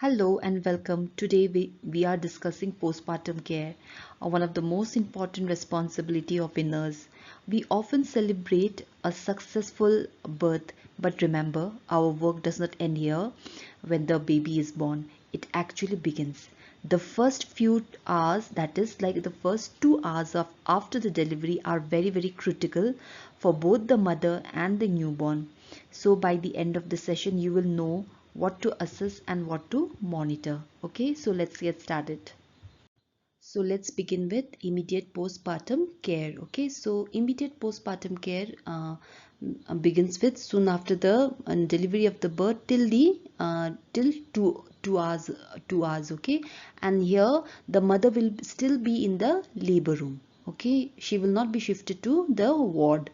Hello and welcome. Today we are discussing postpartum care, one of the most important responsibility of a nurse. We often celebrate a successful birth, but remember, our work does not end here when the baby is born. It actually begins. The first few hours, that is like the first 2 hours of after the delivery, are very critical for both the mother and the newborn. So by the end of the session, you will know what to assess and what to monitor. Okay, so let's get started. So let's begin with immediate postpartum care. Okay, so immediate postpartum care begins with soon after the delivery of the birth till the till two hours. Okay, and here the mother will still be in the labor room. Okay, she will not be shifted to the ward.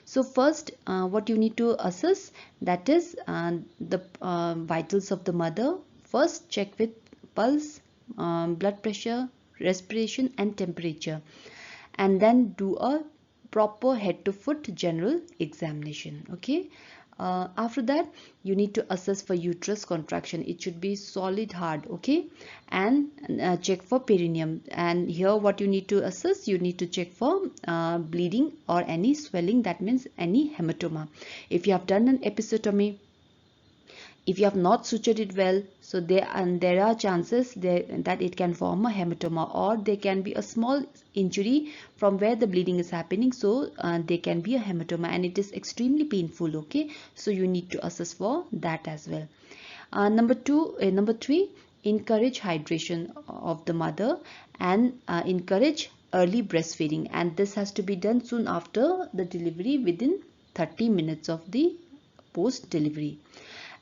So first what you need to assess, that is the vitals of the mother. First check with pulse, blood pressure, respiration and temperature, and then do a proper head to foot general examination. Okay, after that you need to assess for uterus contraction. It should be solid hard. Okay, and check for perineum, and here what you need to assess, you need to check for bleeding or any swelling, that means any hematoma. If you have done an episiotomy, if you have not sutured it well, so there are chances that it can form a hematoma, or there can be a small injury from where the bleeding is happening, so there can be a hematoma and it is extremely painful. Okay, so you need to assess for that as well. Number three, encourage hydration of the mother, and encourage early breastfeeding, and this has to be done soon after the delivery, within 30 minutes of the post delivery.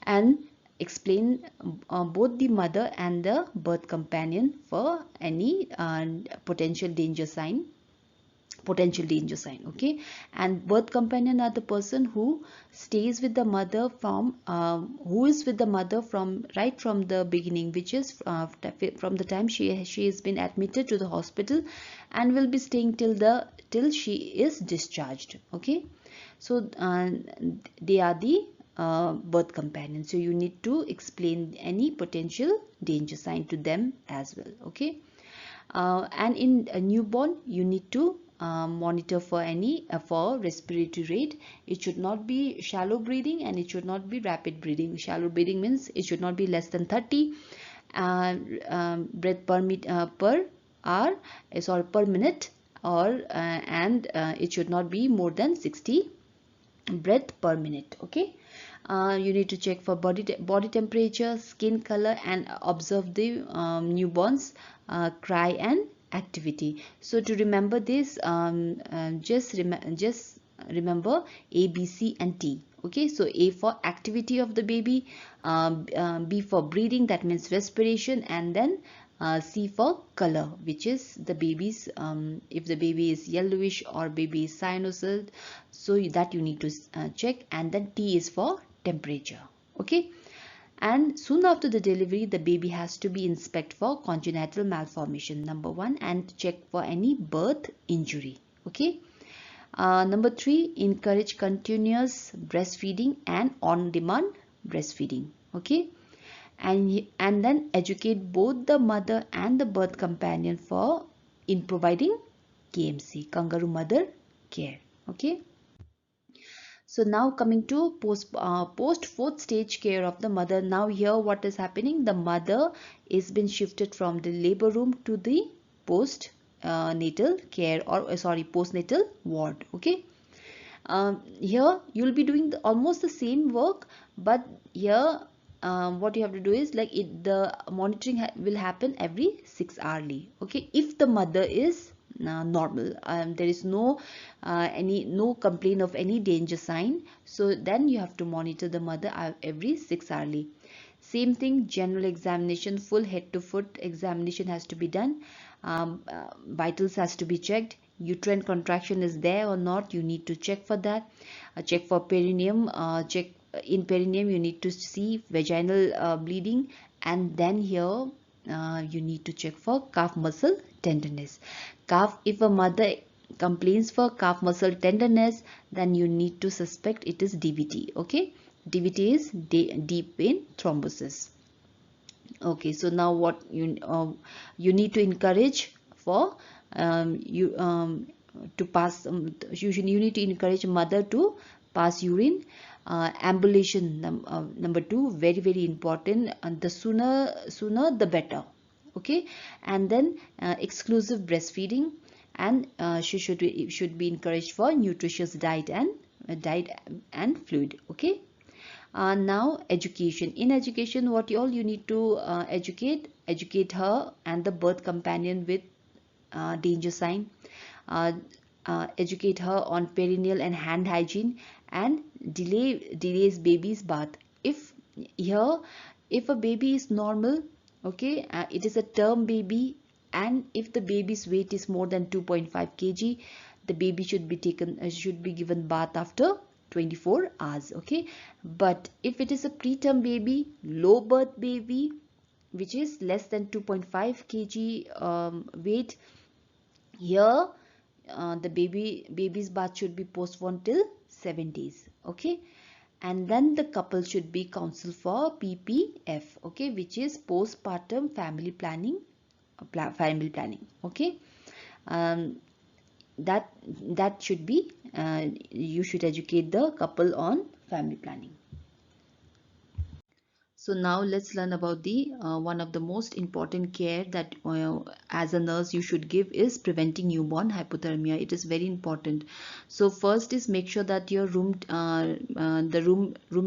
And explain both the mother and the birth companion for any potential danger sign. Okay, and birth companion are the person who stays with the mother from who is with the mother from right from the beginning, which is from the time she has been admitted to the hospital, and will be staying till she is discharged. Okay, so they are the birth companion, so you need to explain any potential danger sign to them as well. Okay, and in a newborn you need to monitor for any for respiratory rate. It should not be shallow breathing and it should not be rapid breathing. Shallow breathing means it should not be less than 30 breath per hour, sorry, per minute, or and it should not be more than 60 breath per minute. Okay, you need to check for body temperature, skin color, and observe the newborn's cry and activity. So to remember this, just remember A, B, C and T. Okay, so A for activity of the baby, B for breathing, that means respiration, and then C for color, which is the baby's if the baby is yellowish or baby is cyanosid, so that you need to check. And then T is for temperature. Okay, and soon after the delivery the baby has to be inspected for congenital malformation, number 1, and check for any birth injury. Okay, number 3, encourage continuous breastfeeding and on-demand breastfeeding. Okay, and then educate both the mother and the birth companion for in providing KMC, kangaroo mother care. Okay, so now coming to post fourth stage care of the mother. Now here what is happening, the mother is been shifted from the labor room to the post natal care, or sorry, postnatal ward. Okay, here you will be doing almost the same work, but here what you have to do is like the monitoring will happen every 6 hourly. Okay, if the mother is normal, there is no complaint of any danger sign, so then you have to monitor the mother every 6 hourly. Same thing, general examination, full head to foot examination has to be done. Vitals has to be checked. Uterine contraction is there or not, you need to check for that. Check for perineum, check in perineum you need to see vaginal bleeding, and then here you need to check for calf muscle tenderness. If a mother complains for calf muscle tenderness, then you need to suspect it is DVT. Okay, DVT is deep vein thrombosis. Okay, so now what you need to encourage for you to pass you need to encourage mother to pass urine. Ambulation number 2, very important, and the sooner the better. Okay, and then exclusive breastfeeding, and she should be encouraged for nutritious diet and fluid. Okay. Now education. In education, what all you need to educate her and the birth companion with danger sign. Educate her on perineal and hand hygiene, and delays baby's bath. If here, if a baby is normal, okay, it is a term baby, and if the baby's weight is more than 2.5 kg, the baby should be given bath after 24 hours. Okay, but if it is a preterm baby, low birth baby, which is less than 2.5 kg weight, here the baby's bath should be postponed till 7 days. Okay, and then the couple should be counseled for PPF, okay, which is postpartum family planning. Okay, um, that should be you should educate the couple on family planning. So now let's learn about the one of the most important care that as a nurse you should give is preventing newborn hypothermia. It is very important. So first is make sure that your room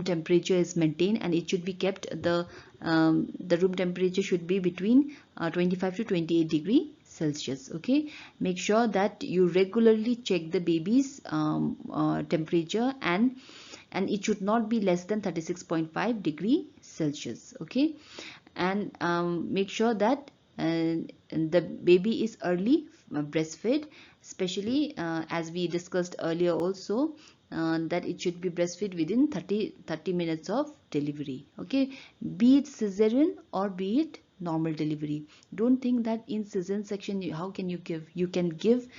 temperature is maintained, and it should be kept, the room temperature should be between 25 to 28 degree Celsius. Okay, make sure that you regularly check the baby's temperature, and it should not be less than 36.5 degree Celsius. Okay, and make sure that the baby is early breastfed, especially as we discussed earlier also, that it should be breastfed within 30 minutes of delivery. Okay, be it cesarean or be it normal delivery. Don't think that in cesarean section how can you give. You can give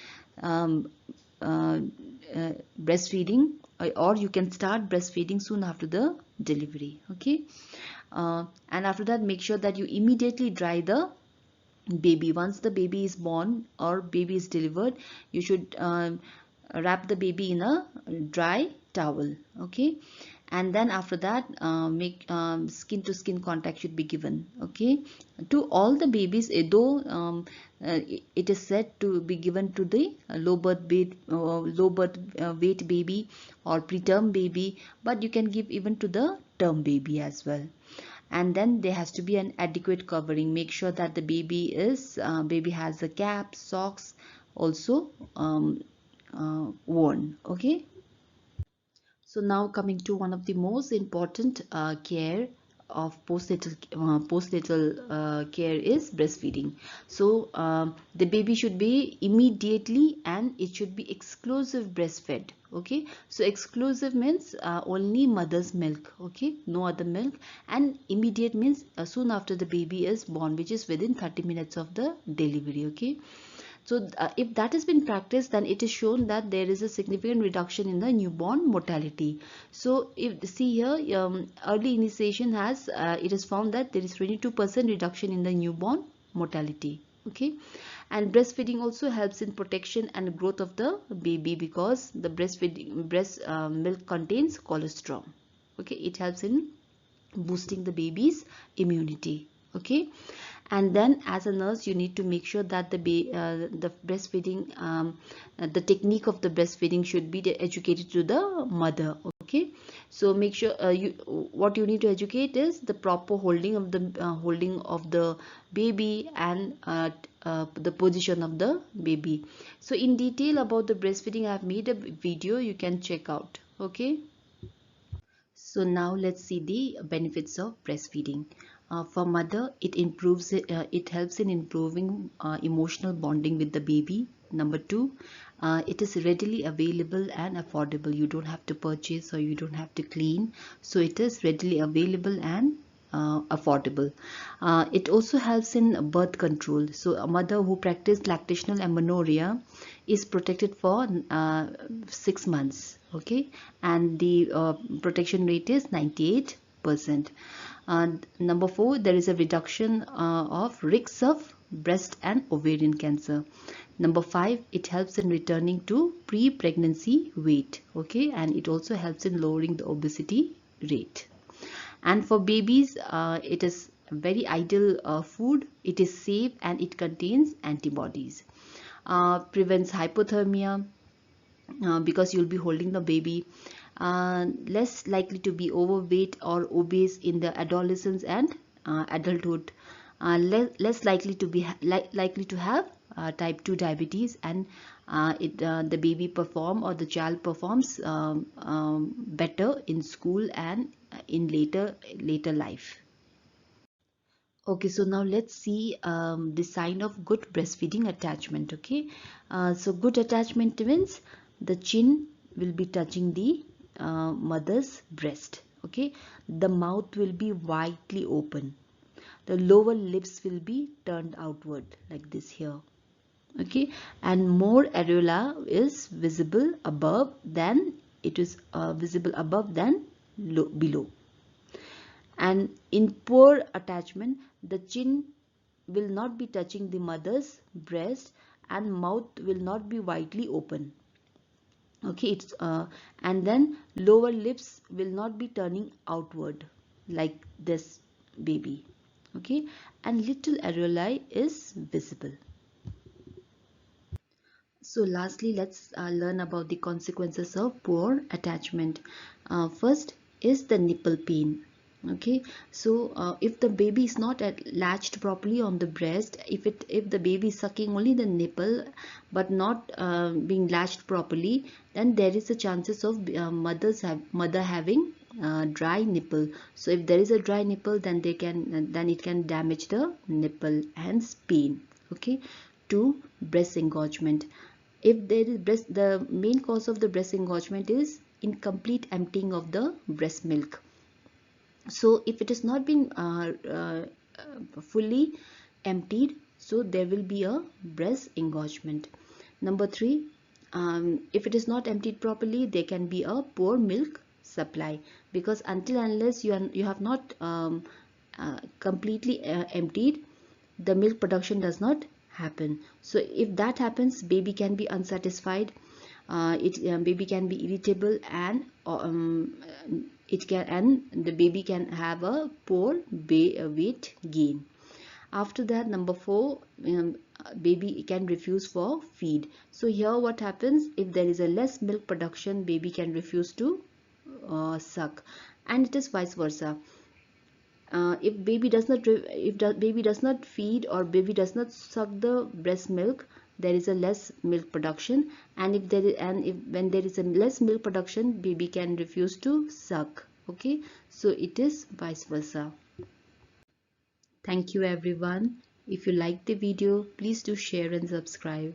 breastfeeding, or you can start breastfeeding soon after the delivery. Okay, and after that make sure that you immediately dry the baby. Once the baby is born or baby is delivered, you should wrap the baby in a dry towel. Okay, and then after that make skin to skin contact should be given. Okay, to all the babies, though it is said to be given to the low birth weight baby or preterm baby, but you can give even to the term baby as well. And then there has to be an adequate covering. Make sure that the baby has a cap, socks also worn. Okay, so now coming to one of the most important care of postnatal care is breastfeeding. So the baby should be immediately, and it should be exclusive breastfed. Okay, so exclusive means only mother's milk. Okay, no other milk. And immediate means soon after the baby is born, which is within 30 minutes of the delivery. Okay, so if that has been practiced, then it is shown that there is a significant reduction in the newborn mortality. So if see here, early initiation has it is found that there is 22% reduction in the newborn mortality. Okay, and breastfeeding also helps in protection and growth of the baby, because the breast milk contains colostrum. Okay, it helps in boosting the baby's immunity. Okay, and then as a nurse you need to make sure that the breastfeeding the technique of the breastfeeding should be educated to the mother. Okay, so make sure what you need to educate is the proper holding of the baby, and the position of the baby. So in detail about the breastfeeding I have made a video, you can check out. Okay, so now let's see the benefits of breastfeeding. For mother, it helps in improving emotional bonding with the baby. Number 2, it is readily available and affordable. You don't have to purchase, or you don't have to clean. So it is readily available and affordable. It also helps in birth control. So a mother who practices lactational amenorrhea is protected for 6 months. Okay, and the protection rate is 98%. And number 4, there is a reduction of risks of breast and ovarian cancer. Number 5, it helps in returning to pre-pregnancy weight, okay, and it also helps in lowering the obesity rate. And for babies, it is very ideal food. It is safe and it contains antibodies. Prevents hypothermia because you'll be holding the baby. Less likely to be overweight or obese in the adolescence and adulthood. Less likely to be likely to have type 2 diabetes, and the baby or the child performs better in school and in later life. Okay, so now let's see the sign of good breastfeeding attachment. Okay, so good attachment means the chin will be touching the mother's breast. Okay, the mouth will be widely open. The lower lips will be turned outward like this here. Okay, and more areola is visible above than below. And in poor attachment, the chin will not be touching the mother's breast and mouth will not be widely open. Okay, and then lower lips will not be turning outward like this baby. Okay, and little areolae is visible. So lastly, let's learn about the consequences of poor attachment. First is the nipple pain. Okay, so if the baby is not latched properly on the breast, if the baby is sucking only the nipple but not being latched properly, then there is a chances of mother having dry nipple. So if there is a dry nipple, then it can damage the nipple, hence pain. Okay. 2, breast engorgement. If there is the main cause of the breast engorgement is incomplete emptying of the breast milk. So if it is not been fully emptied, so there will be a breast engorgement. Number 3, if it is not emptied properly, there can be a poor milk supply, because until unless you have not completely emptied, the milk production does not happen. So if that happens, baby can be unsatisfied, baby can be irritable, and the baby can have a poor weight gain. After that, number 4, baby can refuse for feed. So here what happens, if there is a less milk production, baby can refuse to suck, and it is vice versa. If baby does not feed or baby does not suck the breast milk, there is a less milk production, and when there is a less milk production, baby can refuse to suck. Okay, so it is vice versa. Thank you everyone. If you like the video, please do share and subscribe.